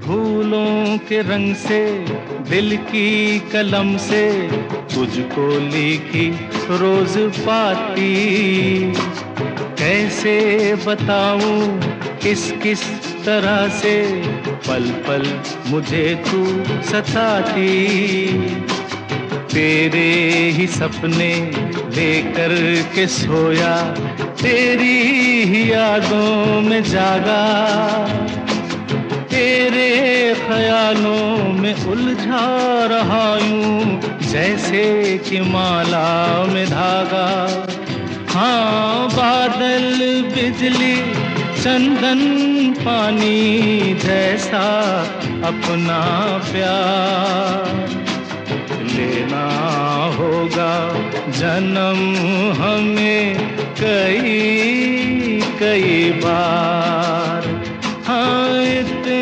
फूलों के रंग से, दिल की कलम से तुझको लिखी रोज पाती। कैसे बताऊं किस किस तरह से पल पल मुझे तू सताती। तेरे ही सपने लेकर के सोया, तेरी ही यादों में जागा, तेरे ख्यालों में उलझा रहा यूं जैसे कि माला में धागा। हाँ, बादल बिजली चंदन पानी जैसा अपना प्यार लेना होगा जन्म हमें कई कई बार।